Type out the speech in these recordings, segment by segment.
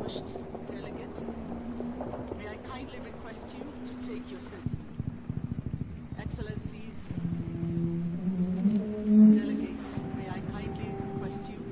distinguished delegates, may I kindly request you to take your seats. Excellencies, delegates, may I kindly request you.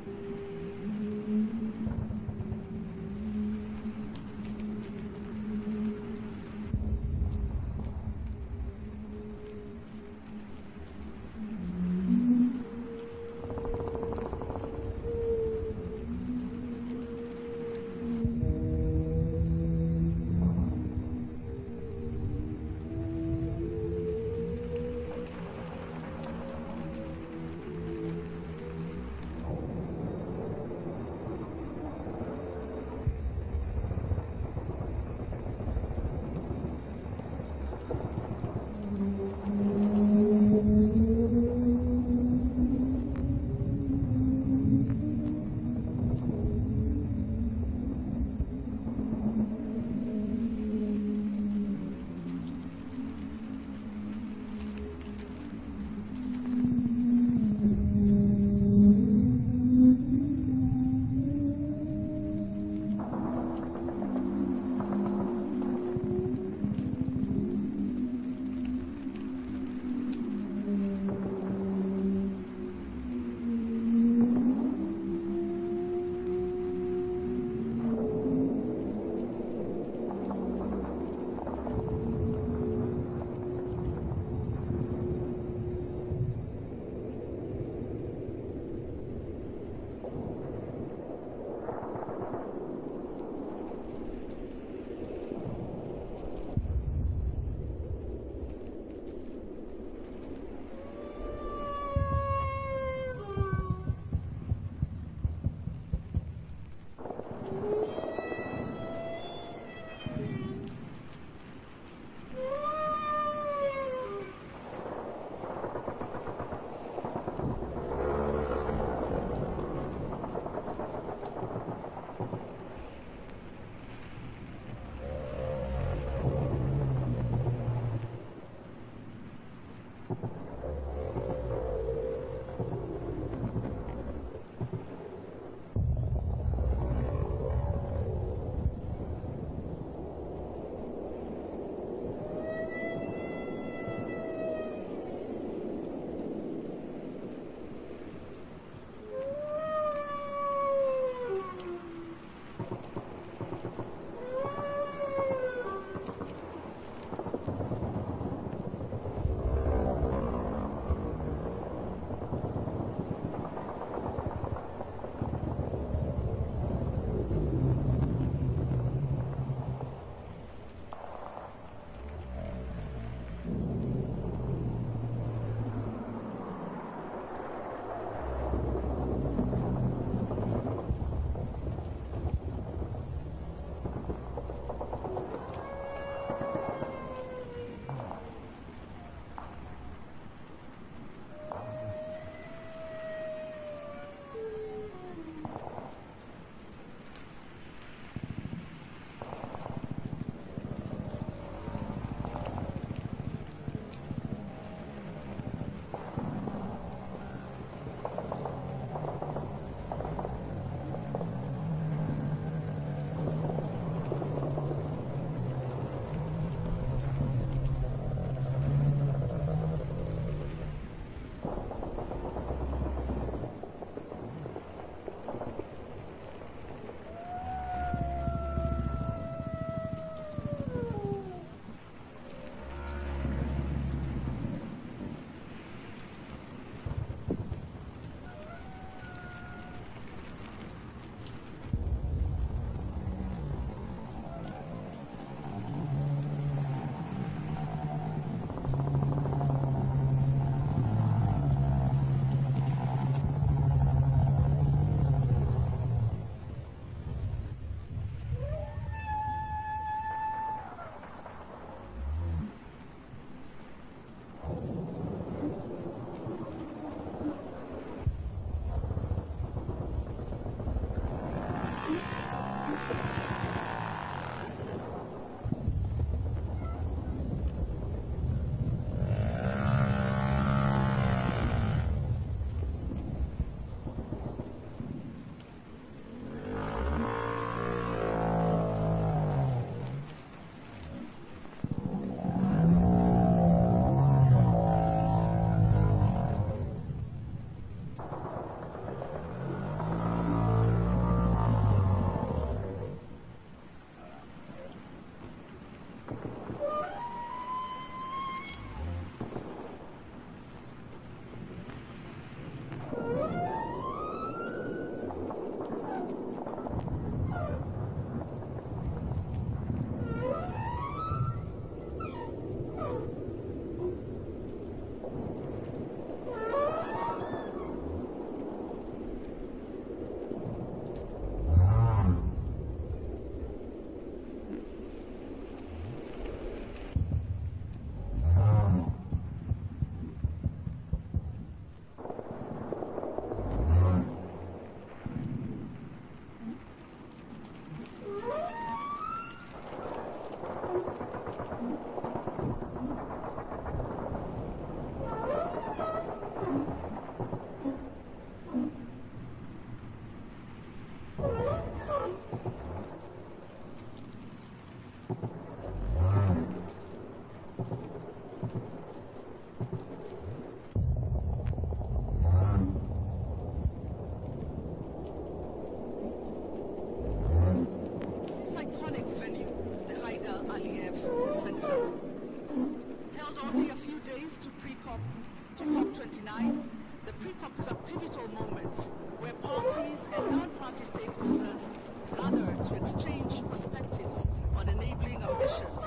COP is a pivotal moment where parties and non-party stakeholders gather to exchange perspectives on enabling ambitions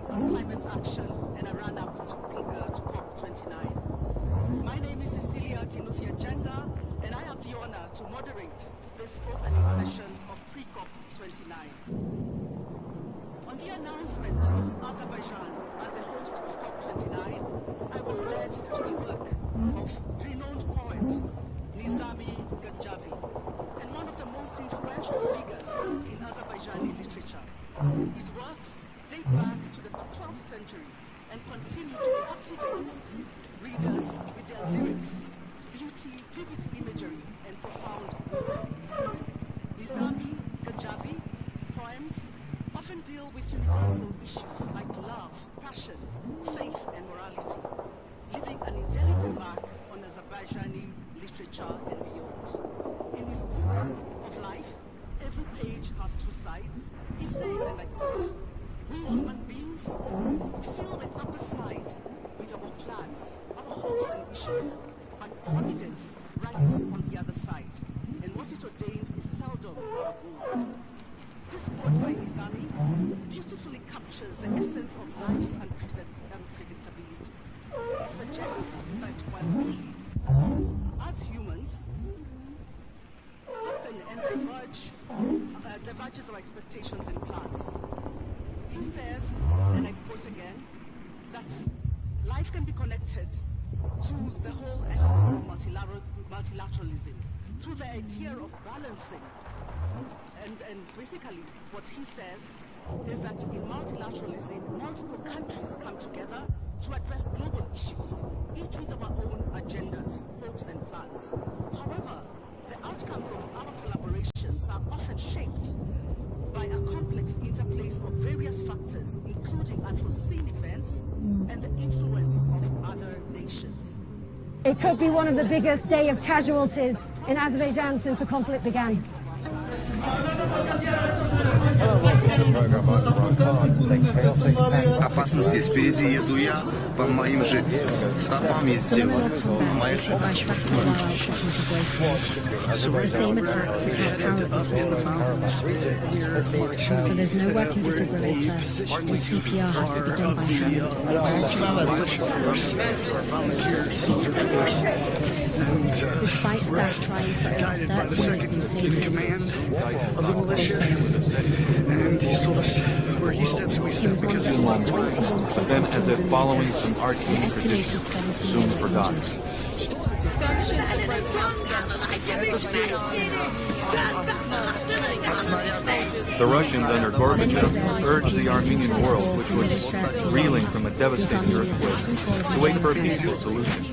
on climate action and a run-up to COP29. My name is Cecilia Kinuthia Jenga, and I have the honor to moderate this opening session of pre-COP29. On the announcement of Azerbaijan as the host of COP29, I was led to the work of renowned poet Nizami Ganjavi, and one of the most influential figures in Azerbaijani literature. His works date back to the 12th century and continue to captivate readers with their lyrics, beauty, vivid imagery, and profound wisdom. Nizami Ganjavi poems often deal with universal issues like love, passion, faith, and morality, leaving an indelible mark on Azerbaijani literature and beyond. In his book of life, every page has two sides. He says, and I quote, "We human beings, we fill the upper side with our plans, our hopes and wishes, but providence writes on the other side, and what it ordains is seldom our goal." This quote by Nizami beautifully captures the essence of life's unpredictability. It suggests that while we, as humans, happen and diverges our expectations and plans, he says, and I quote again, that life can be connected to the whole essence of multilateralism, through the idea of balancing. And basically, what he says is that in multilateralism, multiple countries come together to address global issues, each with our own agendas, hopes, and plans. However, the outcomes of our collaborations are often shaped by a complex interplay of various factors, including unforeseen events and the influence of other nations. It could be one of the biggest day of casualties in Azerbaijan since the conflict began. Опасность есть впереди, еду я по моим же стопам сделаю. There's no working defibrillator, and CPR has to be done by hand. Despite staff trying for over 30 minutes in safety, Of the militia, and he told us where he steps, we step because it's long. But then, as if following some arcane tradition, soon forgotten. The Russians under Gorbachev urged the Armenian world, which was reeling from a devastating earthquake, to wait for a peaceful solution.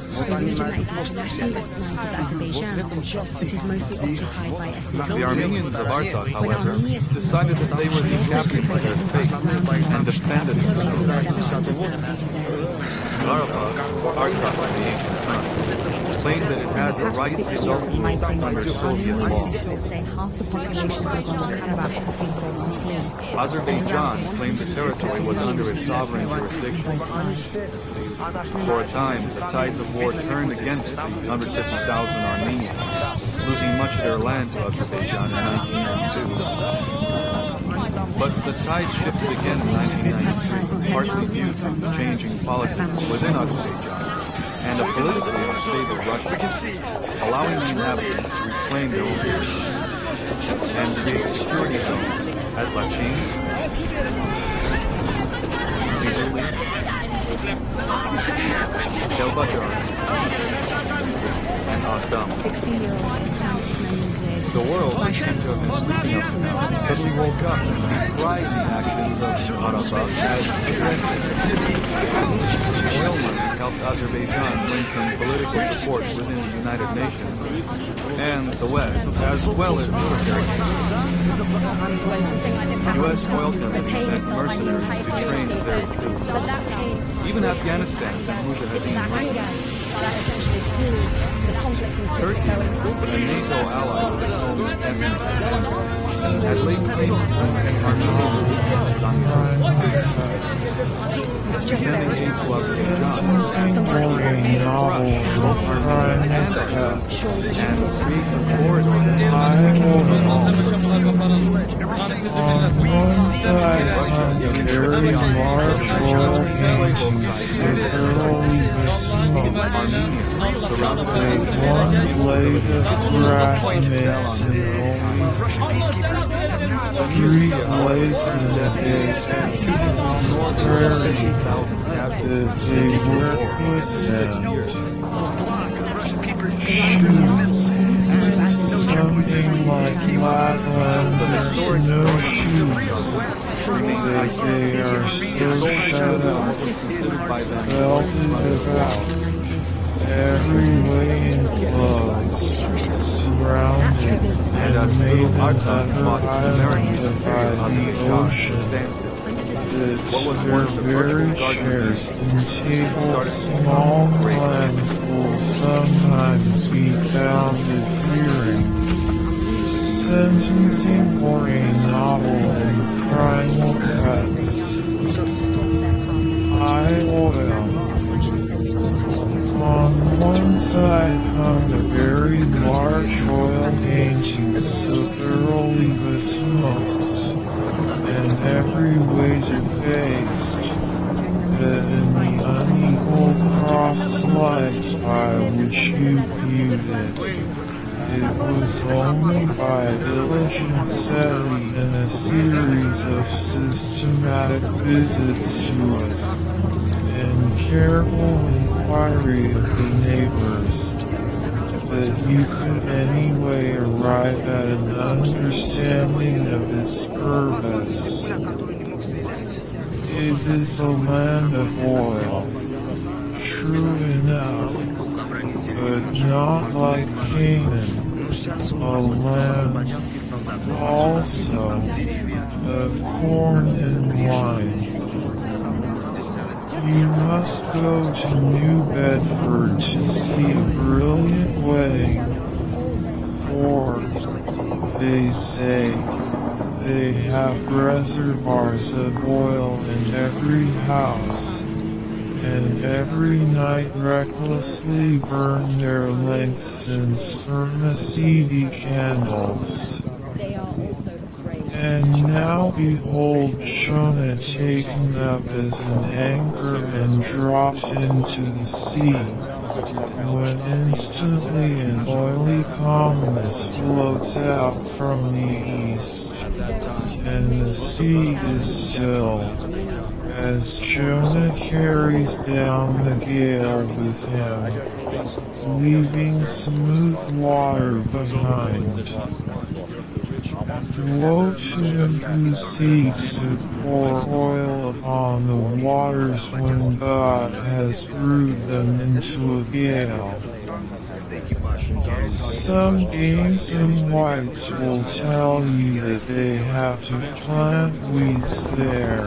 The Armenians of Artsakh, however, decided that they were the captains of their fate and defended themselves. Karabakh, Artsakh of the ancient front, claimed that it had the right to self-rule under Soviet law. Azerbaijan claimed the territory was under its sovereign jurisdiction. For a time, the tides of war turned against the 150,000 Armenians, losing much of their land to Azerbaijan in 1992. But the tide shifted again in 1993, partly due to changing politics within Azerbaijan and a politically unstable Russia, allowing the inhabitants to reclaim their own territory and create security zones at Lachin, Kelbadar, and Agdam. The world seemed to have been sleeping up now, but we woke up and decried the actions of Karabakh as aggressive. Oil money helped Azerbaijan win some political support within the United Nations and the West, as well as military. U.S. oil companies sent mercenaries to train there too. Even Afghanistan sent Mujahideen mercenaries. Turkey, a NATO ally with its own ethnic conflict, had laid claims to Armenian sending aid to Azerbaijan, and create a corridor between all. Russia gave very Armenia, surrounded by one blade of grass makes three blades in the day, and 2,000 casualties they were put down. Something like Lapland, no shoes. They are so shut out, belted about. Every way enclosed, surrounded, and made under island by the ocean. What was once very scarce and table small clams will sometimes be found appearing. Sentencing for a novel and primal cuts. Oil. On one side hung a very large oil dainty so thoroughly besmoked, and every wager faced, that in the unequal cross lights by which you viewed it was only by diligent study and a series of systematic visits to it, and careful inquiry of the neighbors, that you could anyway arrive at an understanding of its purpose. It is a land of oil, true enough, but not like Canaan, a land also of corn and wine. You must go to New Bedford to see a brilliant way, for, they say, they have reservoirs of oil in every house, and every night recklessly burn their lengths in spermaceti candles. And now behold Jonah taken up as an anchor and dropped into the sea, when instantly an oily calmness floats out from the east, and the sea is still, as Jonah carries down the gale with him, leaving smooth water behind. Woe to him who seeks to pour oil upon the waters when God has brewed them into a gale. Some games and whites will tell you that they have to plant weeds there.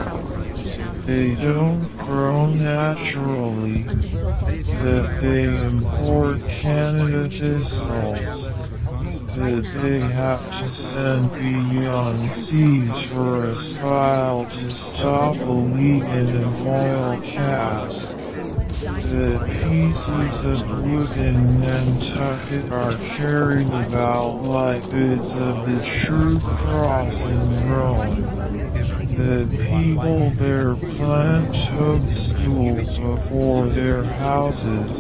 They don't grow naturally, that they import Canada thistles, that they have to send beyond seas for a file to stop a leak in an oil cask. The pieces of wood in Nantucket are carried about like bits of the true cross in Rome. The people there plant toadstools before their houses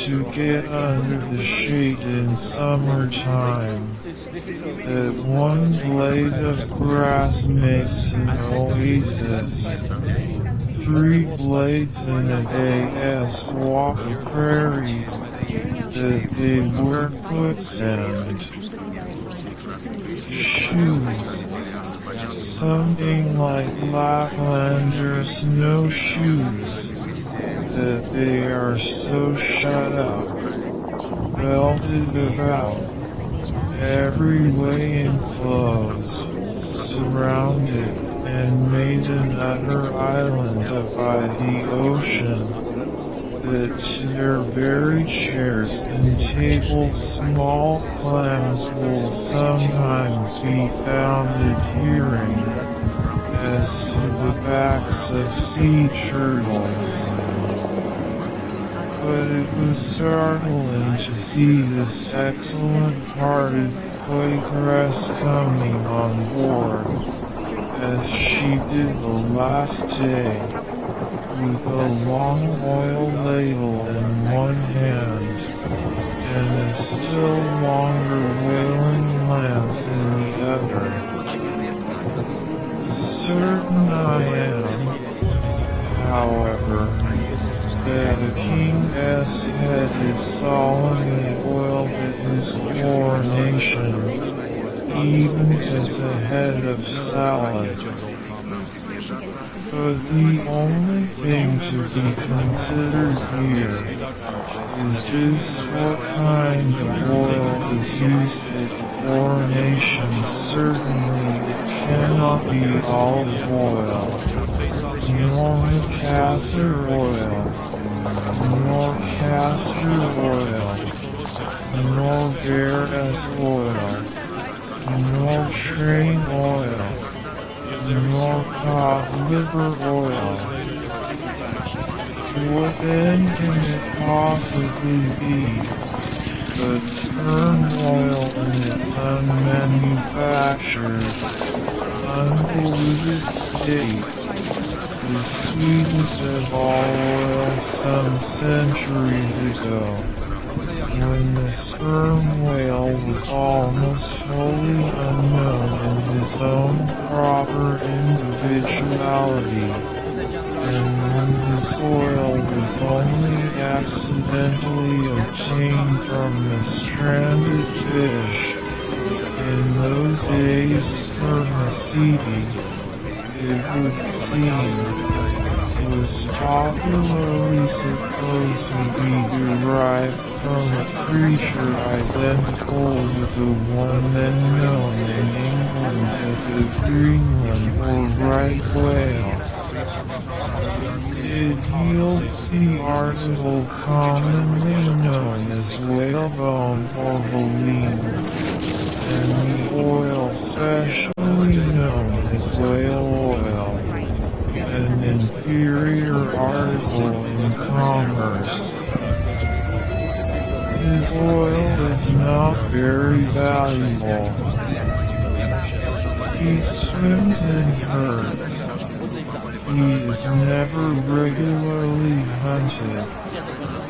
to get under the shade in summertime. That one blade of grass makes an oasis. 3 blades in a day as walk the prairies, that they wear quicksand. Shoes. Something like Laplanders snowshoes, that they are so shut up, belted about, every way enclosed, surrounded, and made an utter island by the ocean, that to their very chairs and tables small clams will sometimes be found adhering, as to the backs of sea turtles. But it was startling to see this excellent-hearted Quakeress coming on board, as she did the last day, with a long oil ladle in one hand, and a still longer whaling lance in the other. Certain I am, however, that the King's head is solemnly oiled at his coronation, even as the head of salad. But the only thing to be considered here is just what kind of oil is used at coronation. Certainly it cannot be olive oil, nor castor oil, nor bear's oil, nor train oil, nor cod liver oil. What then can it possibly be but sperm oil in its unmanufactured, undiluted state, the sweetest of all oils some centuries ago, when the sperm whale was almost wholly unknown in his own proper individuality, and when his oil was only accidentally obtained from the stranded fish. In those days spermaceti, it would seem, was popularly supposed to be derived from a creature identical with the one then known in England as the Greenland or right whale. It yields the article commonly known as whalebone or baleen, and the oil specially known as whale oil, an inferior article in commerce. His oil is not very valuable. He swims in herds. He is never regularly hunted,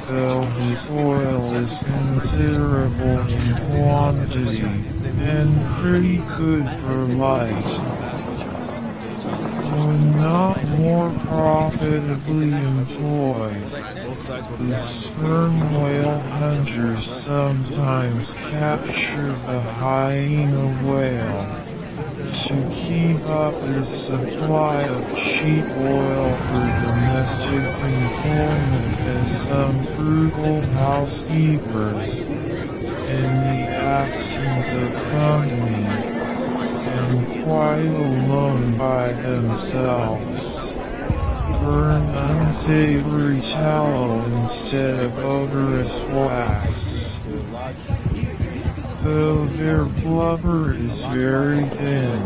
though his oil is considerable in quantity and pretty good for life. When not more profitably employed, the sperm whale hunters sometimes capture the hyena whale to keep up their supply of cheap oil for domestic employment as some frugal housekeepers, in the absence of company, and quite alone by themselves, burn unsavory tallow instead of odorous wax. Though their blubber is very thin,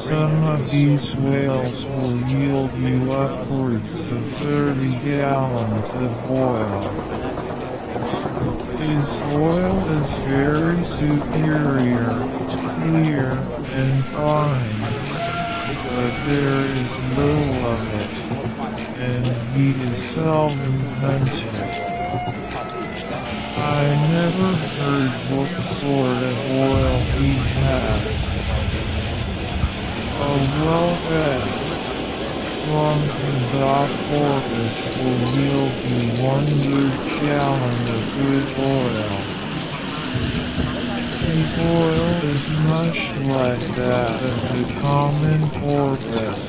some of these whales will yield you upwards of 30 gallons of oil. His oil is very superior, clear, and fine, but there is little of it, and he is seldom hunted. I never heard what sort of oil he has. A well-fed, plump exotic porpoise will yield you 1 good gallon of good oil. His oil is much like that of the common porpoise.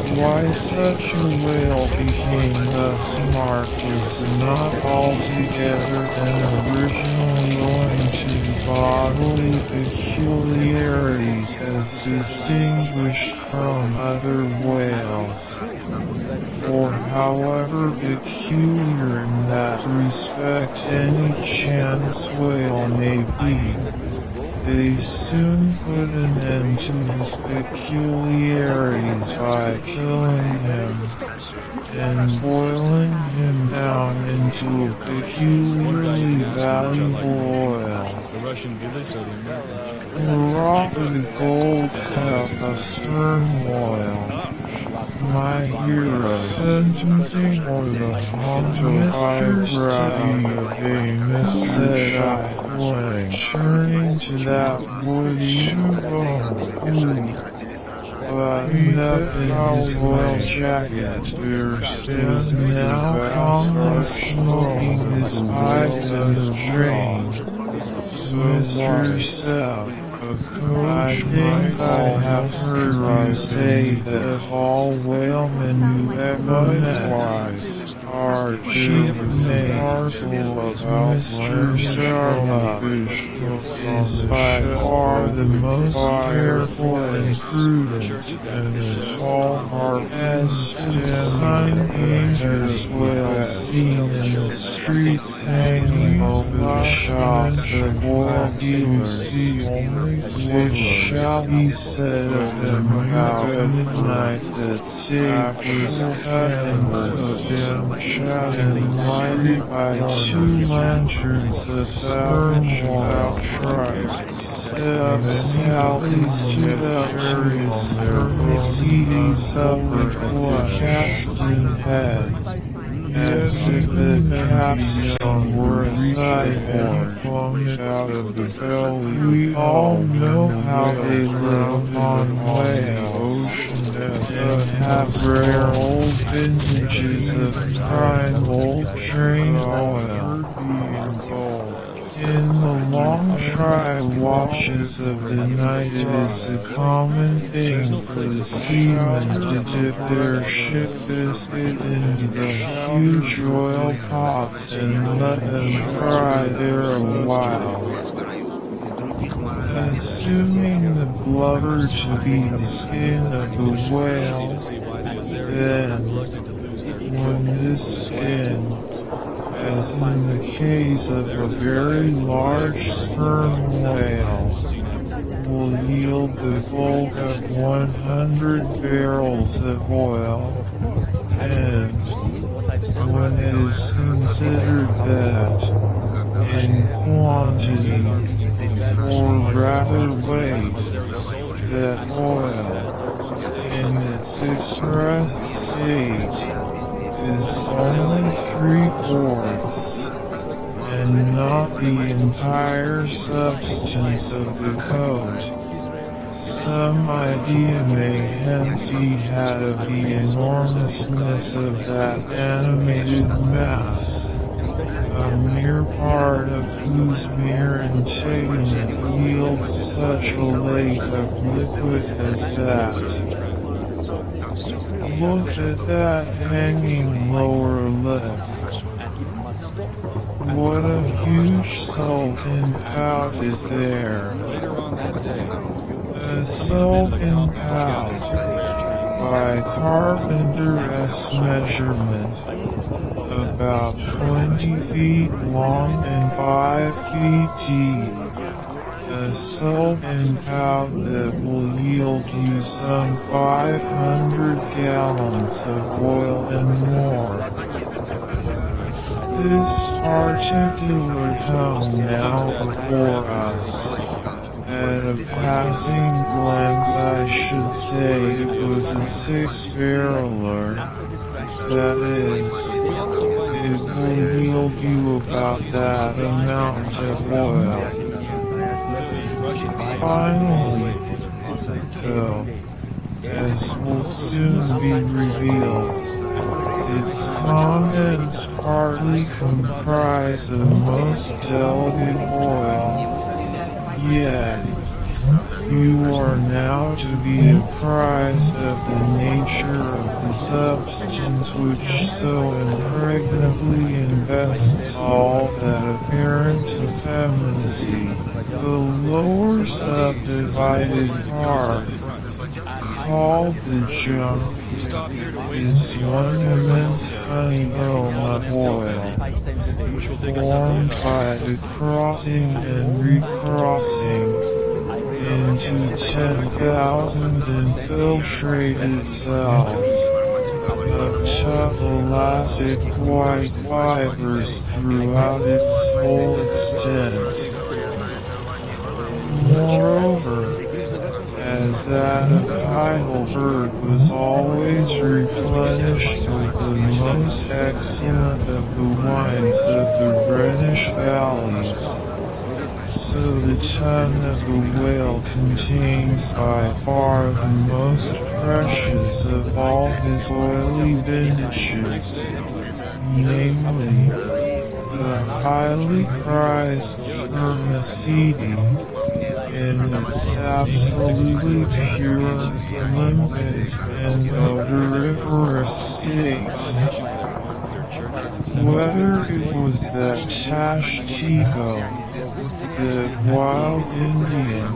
Why such a whale became thus marked was not altogether and originally owing to bodily peculiarities as distinguished from other whales. or however peculiar in that respect any chance wail may be. They soon put an end to his peculiarities by killing him and boiling him down into a peculiarly valuable oil. The raw gold cup of sperm oil. My hero, sentencing or the haunted eyebrow of a missaid fling, turning to that woody bone. But up in his oil jacket, there is now calmly smoking his pipe in the rain. Mr. South, I think I have heard you say that all whalemen you ever met are chief parcel of Mr. Starbuck is by far the most careful and prudent, and is all our best as well seen in the streets hanging over the shops of oil dealers. Which shall be said of them about midnight that Sig was cut and was shot and lighted by two lanterns about outright. Of how these two areas he suffered was casting head. As if the capstone were a sideboard flung out of the belly. We all know how they live on whales, and have rare old vintages of prime old train oil being sold. In the long dry watches of the night, it is a common thing for the seamen to dip their ship biscuit into the huge oil pots and let them fry there a while. Assuming the blubber to be the skin of the whale, then, when this skin, as in the case of a very large sperm whale, will yield the bulk of 100 barrels of oil, and when it is considered that, in quantity, or rather weight, that oil, in its expressed state, is only 3/4, and not the entire substance of the coat. Some idea may hence be had of the enormousness of that animated mass, a mere part of whose mere integument yields such a lake of liquid as that. Look at that hanging lower lip. What a huge sultan pout is there. A sultan pout, by carpenter's measurement, about 20 feet long and 5 feet deep. A sultan pout that will yield you some 500 gallons of oil and more. This particular tunnel now before us, at a passing glance I should say it was a 6-barreler, that is, it will yield you about that amount of oil. Finally, though, as will soon be revealed, its contents partly comprise of most delicate oil, yet you are now to be apprised of the nature of the substance which so impregnably invests all that apparent effeminacy. The lower subdivided part, called the junk, is one immense honeycomb of oil, formed by the crossing and recrossing into 10,000 infiltrated cells of tough elastic white fibers throughout its whole extent. Moreover, as that of Heidelberg was always replenished with the most excellent of the wines of the Rhenish valleys, so the ton of the wail contains by far the most precious of all his oily vintages, namely, the highly prized Vermicidi, in its absolutely pure, limpid, and odoriferous state. Whether it was that Tashtigo, the wild Indian,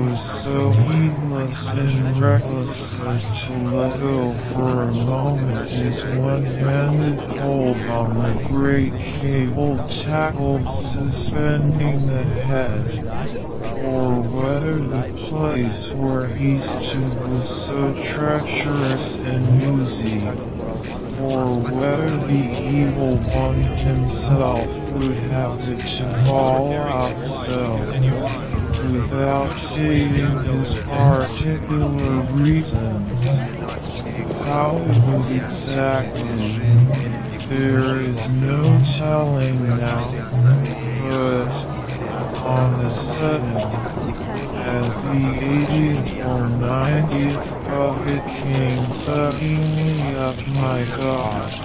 was so heedless and reckless as to let go for a moment his one-handed hold on the great cable tackle suspending the head, or whether the place where he stood was so treacherous and oozy, or whether the evil one himself would have it to fall out so, without stating his particular reasons. How it was exactly, there is no telling now, but on a sudden, as the 80th or 90th bucket came suckingly up my gosh.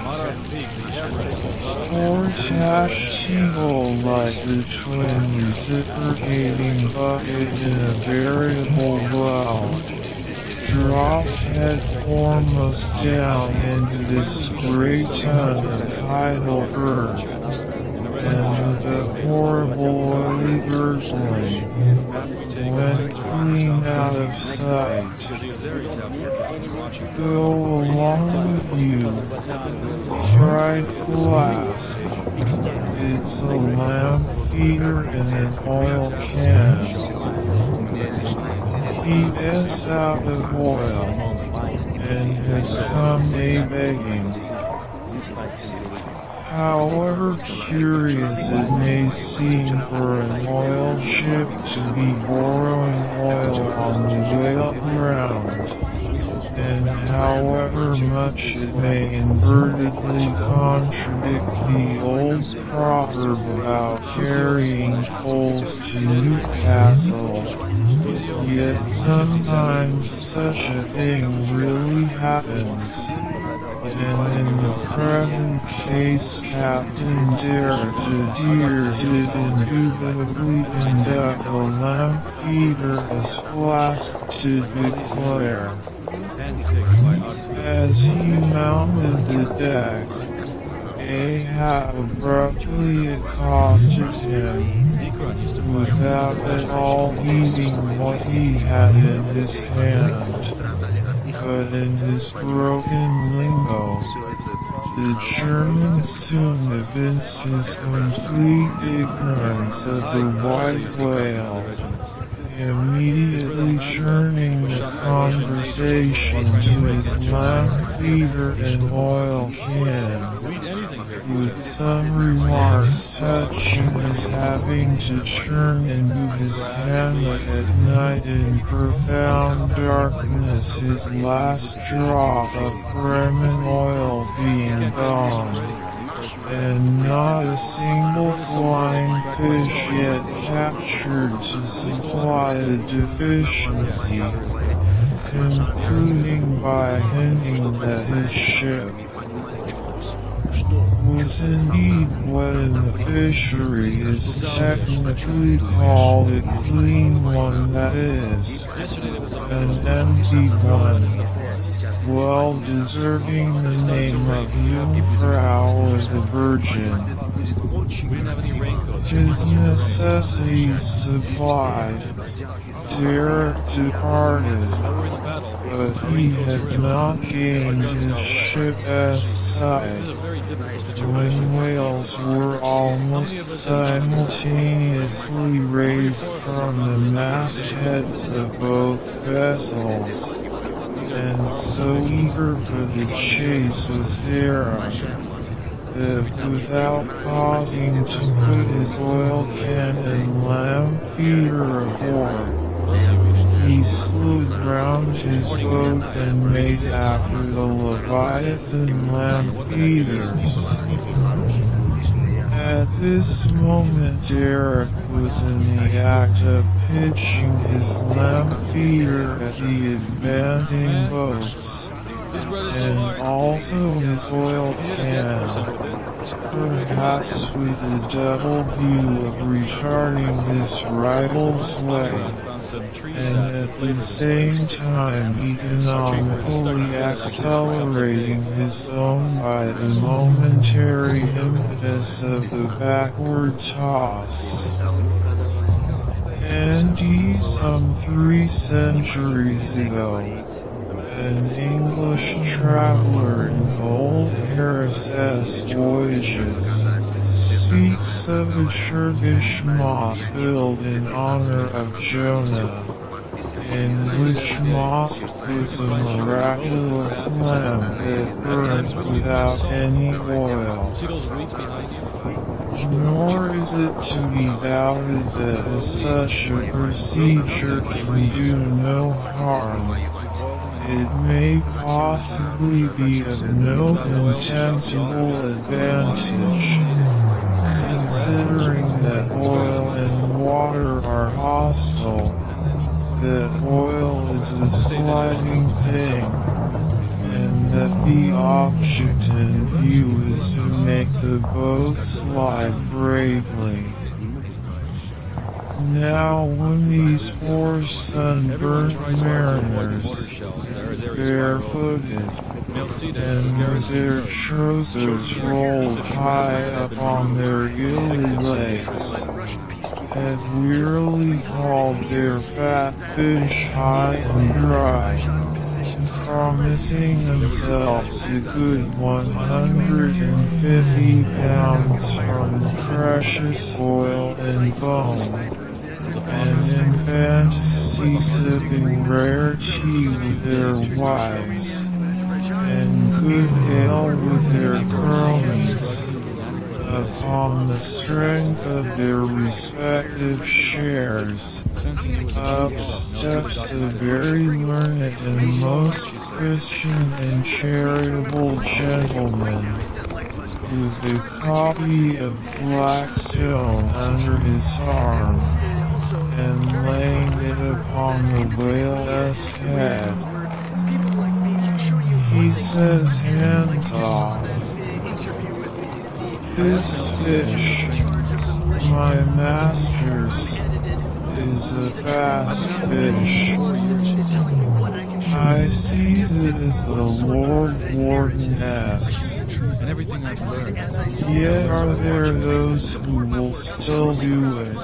Poor Tashtigo, like the twin reciprocating bucket in a veritable well, dropped head foremost down into this great ton of Heidelberg, and with a horrible oily gurgling, went clean out of sight. Go along with you, cried Glass. It's a lamp feeder in an oil can. He is out of oil, and has come a-begging. However curious it may seem for an oil ship to be borrowing oil on the whale ground, and however much it may inadvertently contradict the old proverb about carrying coals to Newcastle, yet sometimes such a thing really happens. And in the present case, Captain Derek did indubitably conduct a lamp feeder as flask to declare. As he mounted the deck, Ahab abruptly accosted him, without at all heeding what he had in his hand. But in his broken lingo, the German soon evinced his complete ignorance of the white whale, immediately turning the conversation to his lamp feeder and oil can, with some remarks touching his having to turn into his hamlet at night in profound darkness, his last drop of Bremen oil being gone, and not a single flying fish yet captured to supply the deficiency, concluding by hinting that his ship was indeed what in the fishery is technically called a clean one, that is, an empty one, well deserving the name of Jungfrau of the Virgin. His necessities supplied, Derek departed, but he had not gained his ship sight when whales were almost simultaneously raised from the mastheads of both vessels, and so eager for the chase was Derek that without pausing to put his oil can and lamp feeder aboard, he slewed round his boat and made after the Leviathan lamp feeders. At this moment Derek was in the act of pitching his lamp feeder at the advancing boats, and also his oil can, perhaps with the double view of retarding his rival's way, and at the same time economically accelerating his own by the momentary impetus of the backward toss. And some 3 centuries ago, an English traveler in old Harris' Voyages speaks of a Turkish mosque built in honor of Jonah, in which mosque was a miraculous lamp that burned without any oil. Nor is it to be doubted that such a procedure can do no harm. It may possibly be of no intangible advantage, considering that oil and water are hostile, that oil is a sliding thing, and that the object in view is to make the boat slide bravely. Now when these 4 sunburnt mariners, barefooted, and with their trousers rolled high up on their gilly legs, had wearily hauled their fat fish high and dry, promising themselves a good 150 pounds from precious oil and bone, and in fantasy sipping rare tea with their wives, and good ale with their cronies, upon the strength of their respective shares, up steps a very learned and most Christian and charitable gentleman, with a copy of Blackstone under his arm, and laying it upon the whale's head, he says, hands off. This fish, my master's, is a fast fish. I see that it's the Lord Warden-esque. And everything I've learned. Yet are there those who will still do it,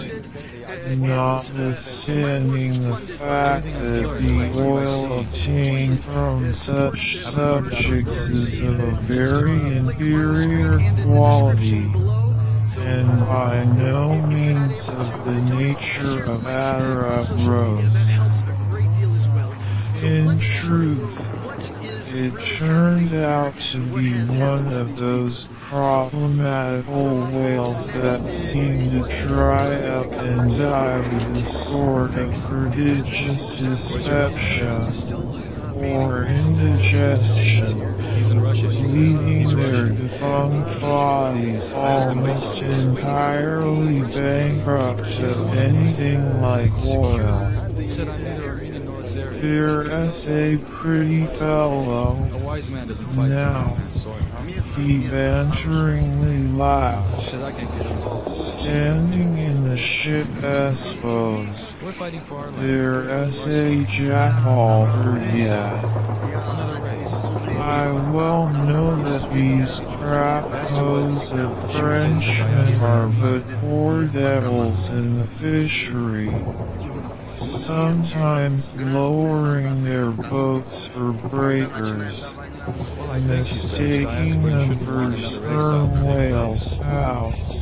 notwithstanding the fact that the oil obtained from such subjects is of a very inferior quality, and by no means of the nature of Atara roast. In truth, it turned out to be one of those problematical whales that seem to dry up and die with a sort of prodigious dyspepsia or indigestion, leaving their defunct bodies almost entirely bankrupt of anything like oil. He said I'm neither Arena nor Zara. there's a pretty fellow. A wise man doesn't fight Now, on soil. he banteringly laughs, Says I can't get involved. standing in the ship Espos. We're fighting for our life. There's a jackal yet. Another race. I well know that these crapos of Frenchmen are but poor devils in the fishery, sometimes lowering their boats for breakers, mistaking them for sperm whale spouts.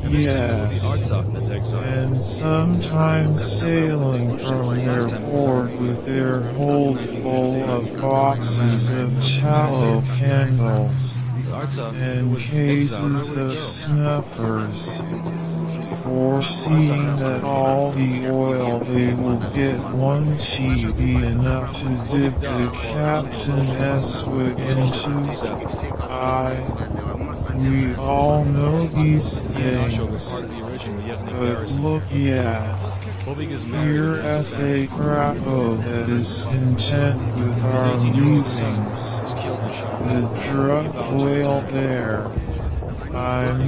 Yes, and sometimes sailing from their port with their holds full of boxes of tallow candles and cases of snuffers, foreseeing that all the oil they will get won't be enough to dip the Captain Eswick into. We all know these things, but look here as a crapo that is content with our losings, the drug whale there, and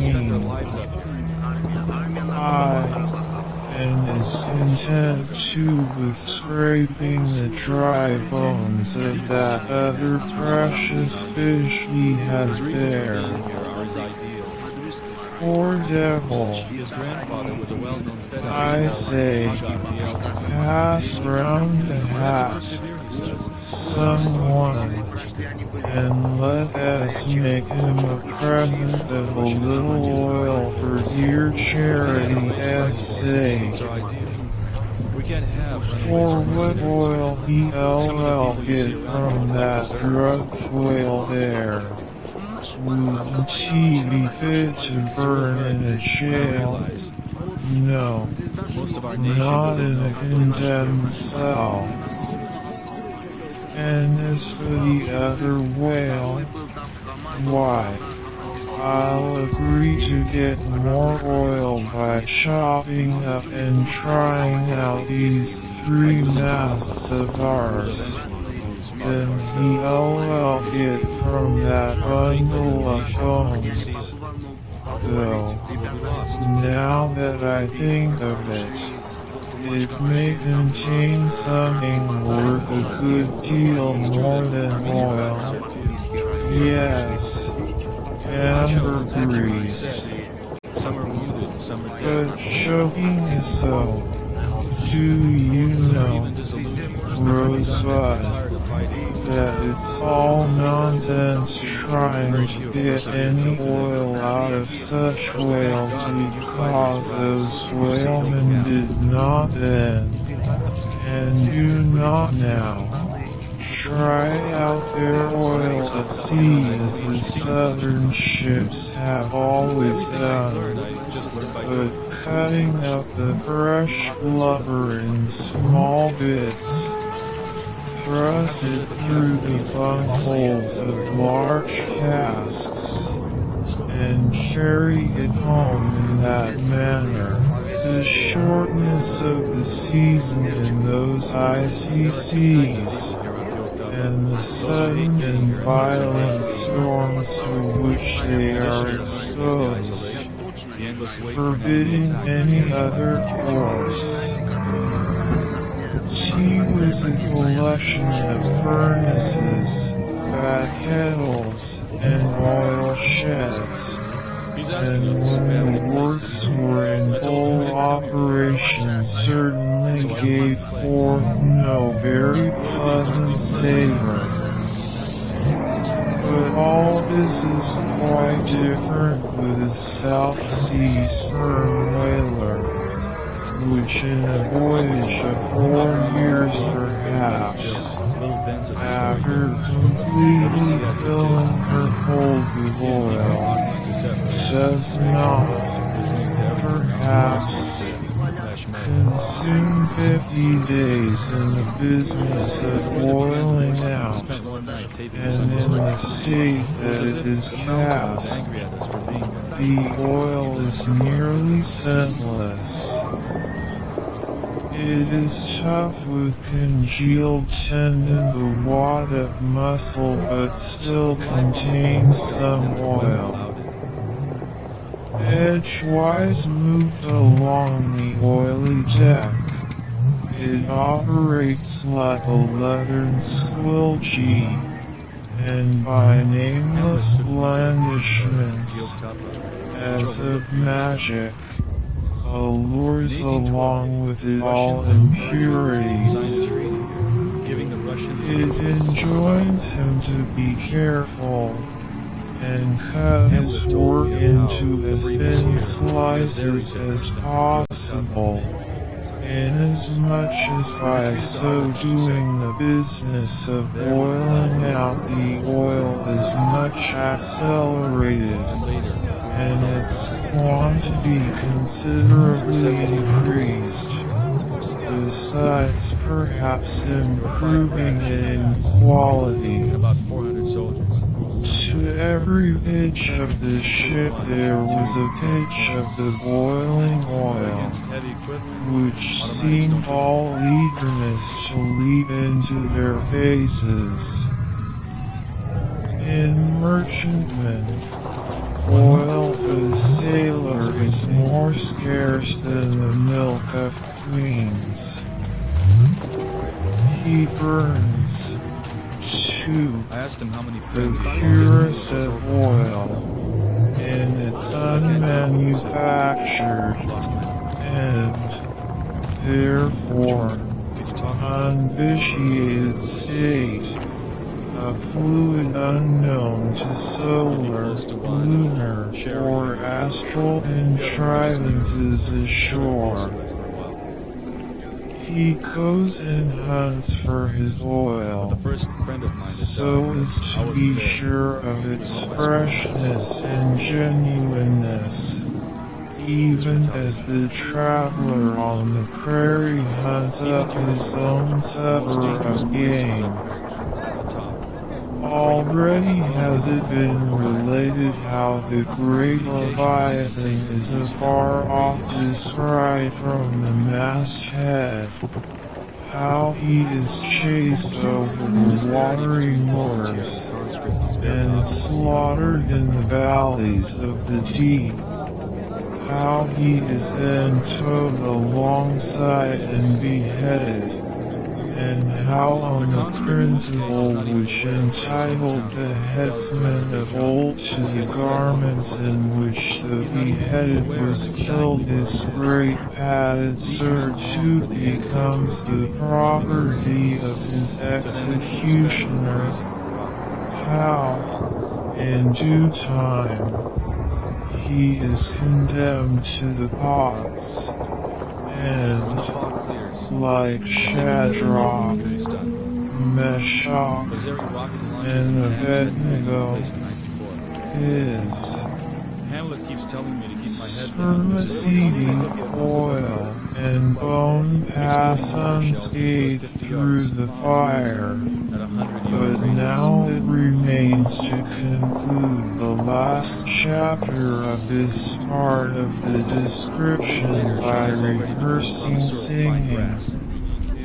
is content too with scraping the dry bones of that other precious fish he has there. Poor devil. I say, pass round the hat, someone, and let us make him a present of a little oil for dear charity S.A. For what oil he'll get from that drug whale there? Wouldn't he be fit to burn in a jail? No, not in a condemned cell. And as for the other whale, why, I'll agree to get more oil by chopping up and trying out these 3 masts of ours. Then he'll get from that bundle of bones. Though, now that I think of it, it may contain something worth a good deal more than oil. Yes, ambergris. But choking is so. Do you know, Rosebud, that it's all nonsense trying to get any oil out of such whales because those whalemen did not then, and do not now, try out their oil at sea as the southern ships have always done, but cutting up the fresh blubber in small bits, thrust it through the bungholes of large casks, and carry it home in that manner. The shortness of the season in those icy seas, and the sudden and violent storms to which they are exposed, forbidding any other course. She was a collection of furnaces, fat kettles, and oil sheds, and when the works were in full operation certainly gave forth no very pleasant savor. But all this is quite different with a South Sea sperm whaler, which in a voyage of 4 years perhaps, after completely filling her hold with oil, does not, perhaps, consume 50 days in the business of boiling out, and in the state that it is cast, the oil is nearly scentless. It is tough with congealed tendon, the wad of muscle, but still contains some oil. Edgewise moved along the oily deck. It operates like a leathern squilchee, and by nameless blandishments, as of magic, allures along with it all impurities. It enjoins him to be careful, and cut his work into as thin slices as possible, inasmuch as by so doing the business of boiling out the oil is much accelerated, and its quantity considerably increased, besides perhaps improving it in quality. About 400 soldiers. To every pitch of the ship there was a pitch of the boiling oil, which seemed all eagerness to leap into their faces. In merchantmen, oil for sailors is more scarce than the milk of queens. He burns, too, I asked him how many the friends he had. purest of oil, in its unmanufactured and, therefore, unvitiated state, a fluid unknown to solar, lunar, or astral contrivances ashore. He goes and hunts for his oil, The first friend of mine that so died, as I to wasn't be there. sure of its freshness and genuineness, even as the traveler on the prairie hunts up his own supper of game. At the top. Already has it been related how the great Leviathan is afar off descried from the masthead, how he is chased over the watery moors, and slaughtered in the valleys of the deep, how he is then towed alongside and beheaded, and how on the principle which entitled the headsman of old to the garments in which the beheaded was killed, his great padded surtout becomes the property of his executioner, how, in due time, he is condemned to the pots, and, like Shadrach, Meshach, and Abednego, is Hamlet keeps telling me to keep my head spermaceti oil and bone pass unscathed through the fire, at 100 but yards. now it remains to conclude the last chapter of this part of the description by rehearsing singing,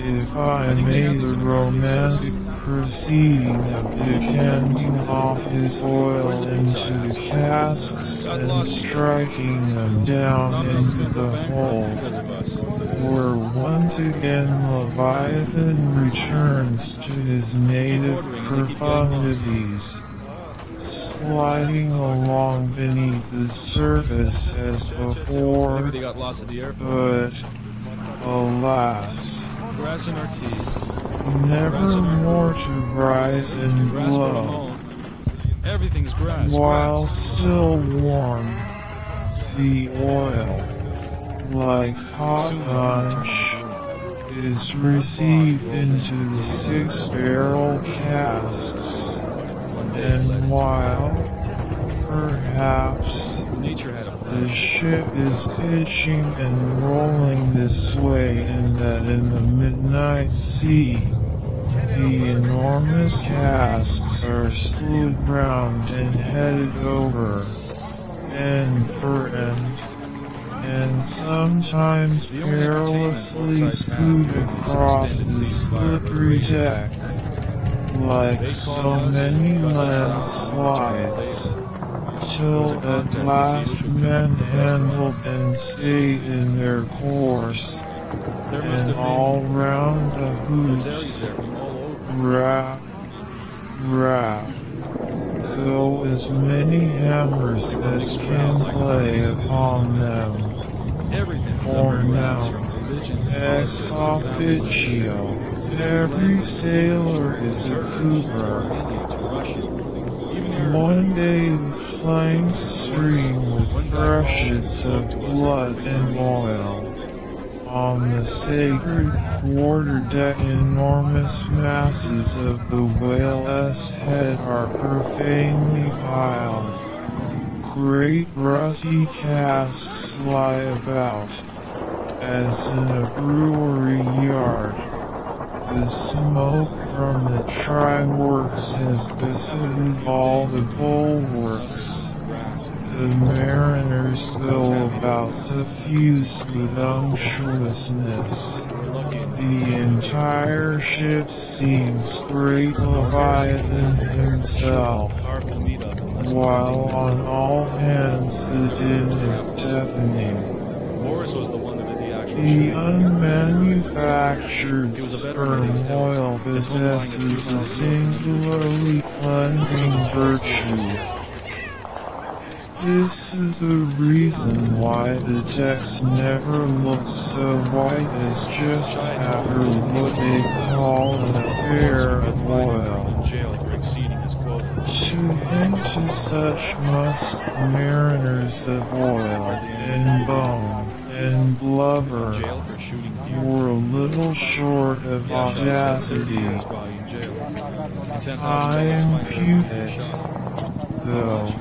if I may, the romantic proceeding of decanting off his oil into casks and striking them down into the hole, where once again Leviathan returns to his native profundities, sliding along beneath the surface as before, Maybe they got lost at the airport. but, alas, Grass in our teeth. never more to rise and Grass for a glow, home. Everything's grass. while Grass. still warm, the oil, like hot punch, is received into the 6-barrel casks, and while, perhaps, Nature had a the plan. ship is pitching and rolling this way and that in the midnight sea, the enormous casks are slewed round and headed over, end for end, and sometimes perilously scoot across the slippery deck, like so many landslides, till at last men handled and stayed in their course, and all round the hoops, rap, rap, go as many hammers as can play upon them. For now, ex officio, every sailor is a cooper. One day the flanks stream with freshets of blood and oil. On the sacred quarter-deck, enormous masses of the whale's head are profanely piled. Great rusty casks lie about, as in a brewery yard. The smoke from the try-works has visited all the bulwarks. The mariners go about suffused with unctuousness. The entire ship seems great Leviathan himself, while on all hands the din is deafening. The unmanufactured sperm oil possesses a singularly cleansing virtue. This is the reason why the decks never look so white as just after what they call an affair of oil. To hint to such must mariners of oil and bone and blubber were little short of audacity. I impute it, though,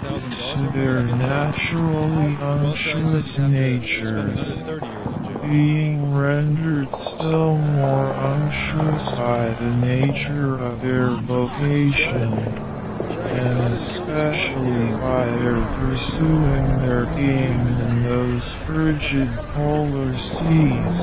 to their naturally unctuous natures, being rendered still more unctuous by the nature of their vocation, and especially by their pursuing their game in those frigid polar seas,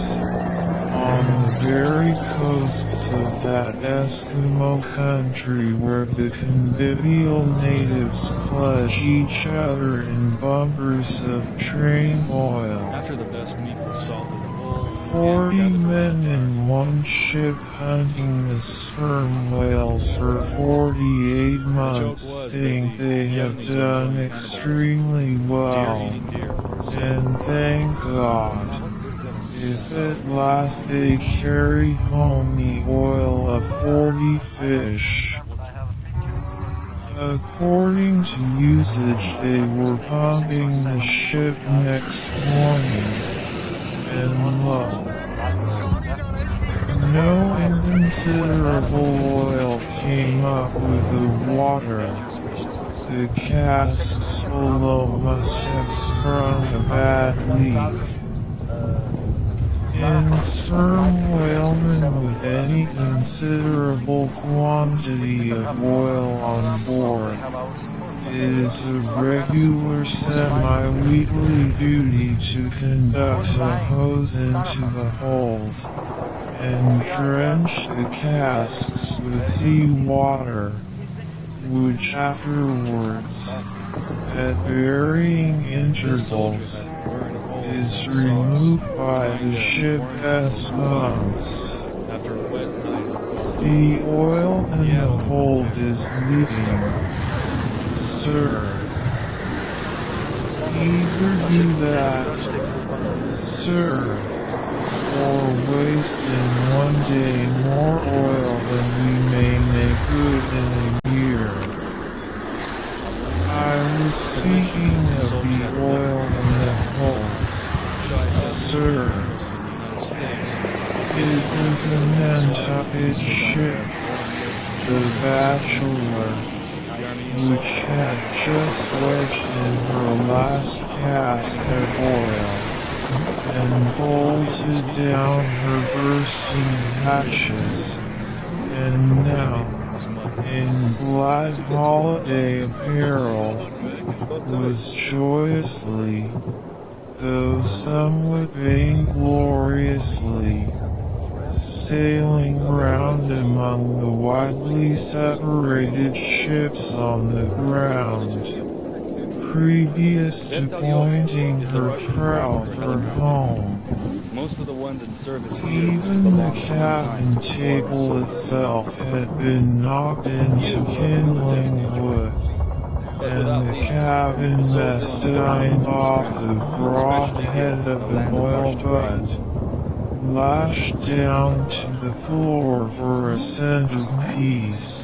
on the very coasts of that Eskimo country where the convivial natives pledge each other in bumpers of train oil. After the best meat was salted and old, 40 men in one ship hunting the sperm whales for 48 months think they have done extremely well, and thank God. If at last they carry home the oil of 40 fish. According to usage, they were pumping the ship next morning, and lo, no inconsiderable oil came up with the water. The casks below must have sprung a bad leak. In sperm whalemen with any considerable quantity of oil on board, it is a regular semi-weekly duty to conduct a hose into the hold, and drench the casks with sea water, which afterwards, at varying intervals, is removed by the ship's pumps. The oil in the hold is leaking, sir. Either do that, sir, or waste in one day more oil than we may make good in a year. I was speaking of the oil in the hold. Sir, it was a Nantucket ship, the Bachelor, which had just wedged in her last cask of oil, and bolted down her bursting hatches, and now, in glad holiday apparel, was joyously, though somewhat vaingloriously, sailing round among the widely separated ships on the ground, previous to pointing her prow for home. Most of the ones in service here Even the cabin table itself had been knocked into kindling wood, and the cabin mess dined off the broad head of the oil butt, lashed down to the floor for a scent of peace.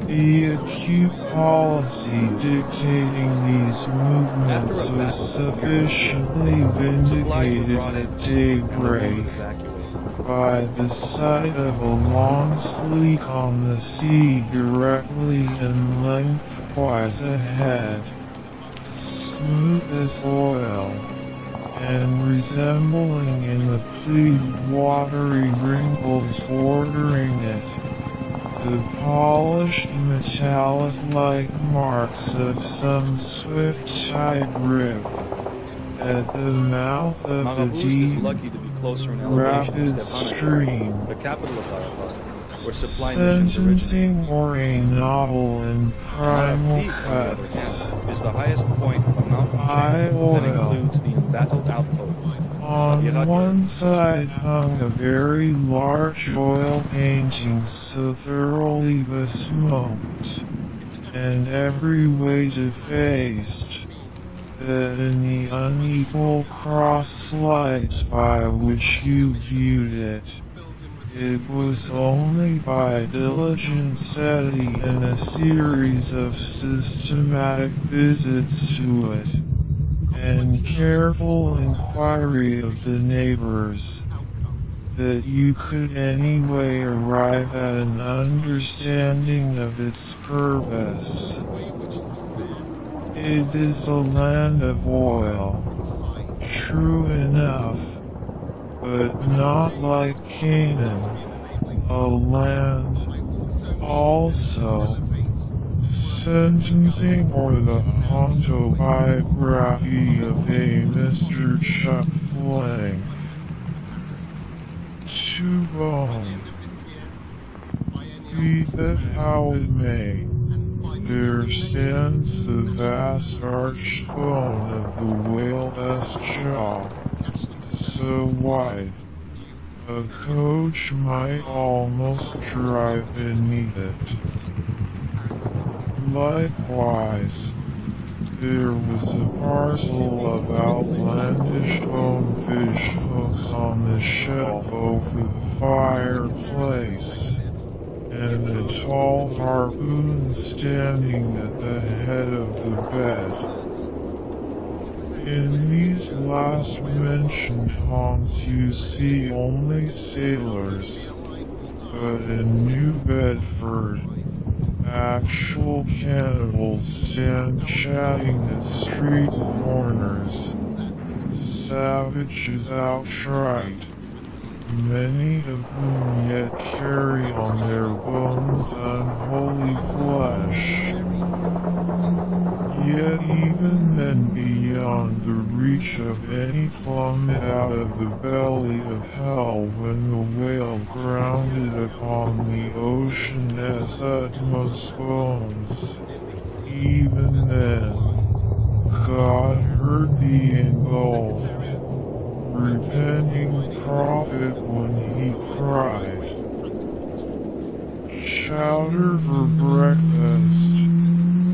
The acute policy dictating these movements was sufficiently vindicated at daybreak by the sight of a long sleek on the sea directly and lengthwise ahead, smooth as oil, and resembling in the pleated watery wrinkles bordering it the polished metallic-like marks of some swift tide rip at the mouth of the deep, rapid stream, the capital of Bayapar, where supply missions sentencing originate. or a novel in primal cuts. Is the highest point of a mountain chain that includes the embattled outposts. On one side hung a very large oil painting so thoroughly besmoked, and every way defaced, that in the unequal cross lights by which you viewed it, it was only by diligent study and a series of systematic visits to it, and careful inquiry of the neighbors, that you could anyway arrive at an understanding of its purpose. It is a land of oil, true enough, but not like Canaan, a land, also, sentencing or the autobiography of a Mr. Chuck Flang. To bone. Be that how it may, there stands the vast arched bone of the whale-esque jaw, so wide, a coach might almost drive beneath it. Likewise, there was a parcel of outlandish bonefish hooks on the shelf over the fireplace, and a tall harpoon standing at the head of the bed. In these last-mentioned haunts you see only sailors, but in New Bedford, actual cannibals stand chatting at street corners, savages outright, many of whom yet carry on their bones unholy flesh. Yet even then beyond the reach of any plummet out of the belly of hell when the whale grounded upon the ocean's utmost bones, even then, God heard the engulfed, repenting prophet when he cried, "Chowder for breakfast,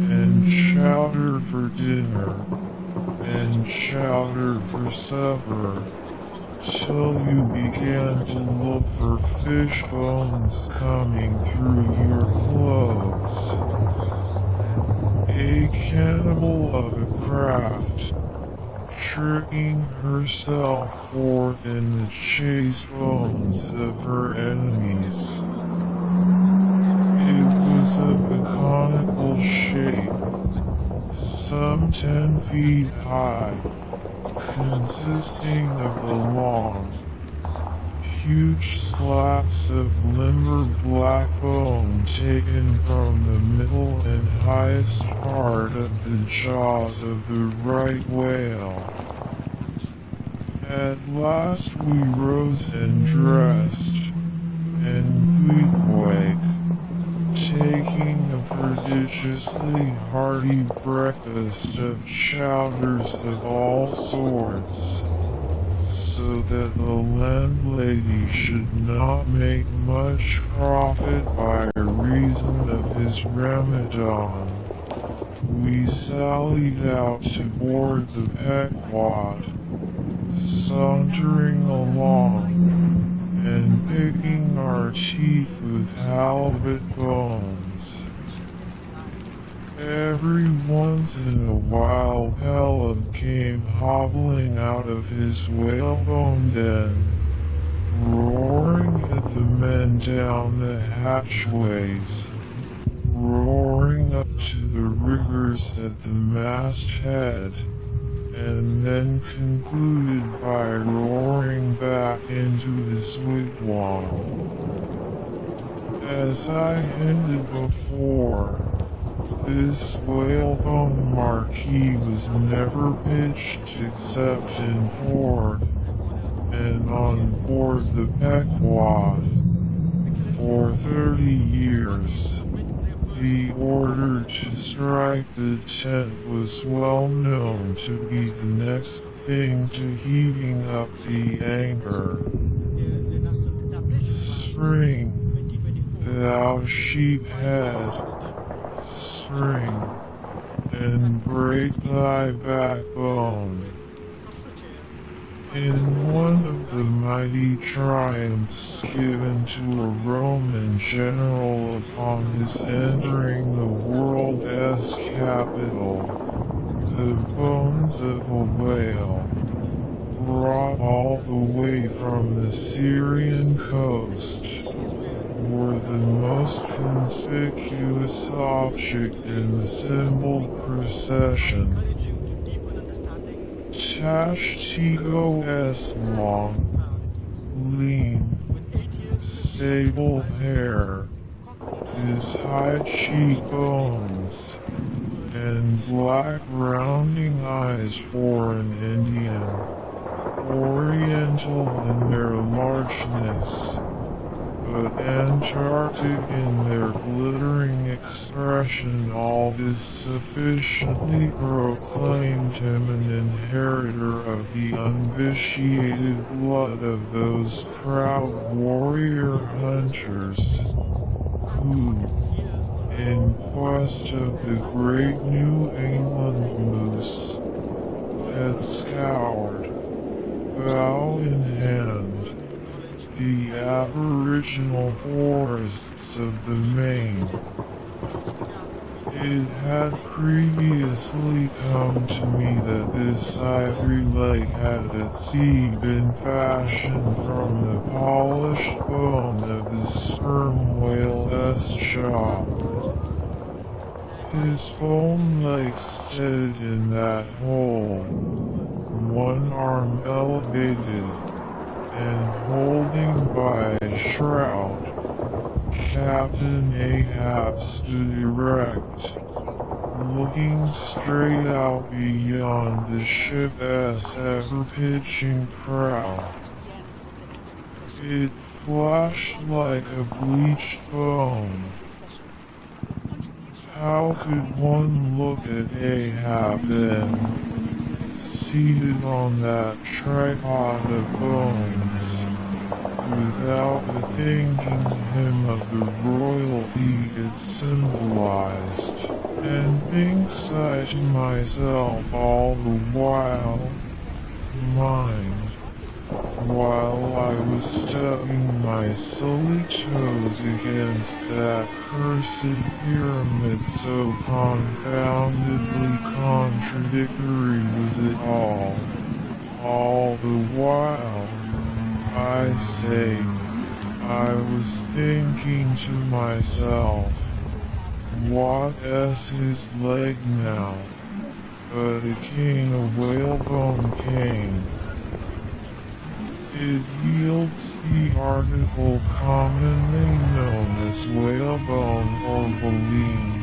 and chowder for dinner, and chowder for supper, till you began to look for fish bones coming through your clothes." A cannibal of a craft, tricking herself forth in the chase bones of her enemies. It was of a conical shape, some 10 feet high, consisting of a long, huge slabs of limber black bone taken from the middle and highest part of the jaws of the right whale. At last we rose and dressed, and queequeg, taking a prodigiously hearty breakfast of chowders of all sorts, so that the landlady should not make much profit by reason of his Ramadan. We sallied out to board the Pequod, sauntering along, and picking our teeth with halibut bones. Every once in a while Pelham came hobbling out of his whalebone den, roaring at the men down the hatchways, roaring up to the riggers at the masthead, and then concluded by roaring back into his wigwam. As I hinted before, this whalebone marquee was never pitched except in port, and on board the Pequod, for 30 years. The order to strike the tent was well known to be the next thing to heaving up the anchor. Spring, thou sheephead, spring, and break thy backbone. In one of the mighty triumphs given to a Roman general upon his entering the world as capital, the bones of a whale, brought all the way from the Syrian coast, were the most conspicuous object in the symbol procession. Tashtigo S. long, lean, sable hair, his high cheekbones, and black rounding eyes for an Indian, oriental in their largeness, but Antarctic in their glittering expression, all this sufficiently proclaimed him an inheritor of the unvitiated blood of those proud warrior hunters, who, in quest of the great New England moose, had scoured, bow in hand, the aboriginal forests of the Maine. It had previously come to me that this ivory lake had at sea been fashioned from the polished bone of the sperm whale's jaw. His bone lay steaded in that hole, one arm elevated, and holding by a shroud, Captain Ahab stood erect, looking straight out beyond the ship's ever-pitching prow. It flashed like a bleached bone. How could one look at Ahab then, seated on that tripod of bones, without bethinking him of the royalty it symbolized, and thinks I to myself all the while, mind, while I was stubbing my silly toes against that cursed pyramid, so confoundedly contradictory was it all the while, I say, I was thinking to myself, what is his leg now, but a king of whalebone king? It yields the article commonly known as whalebone or baleen.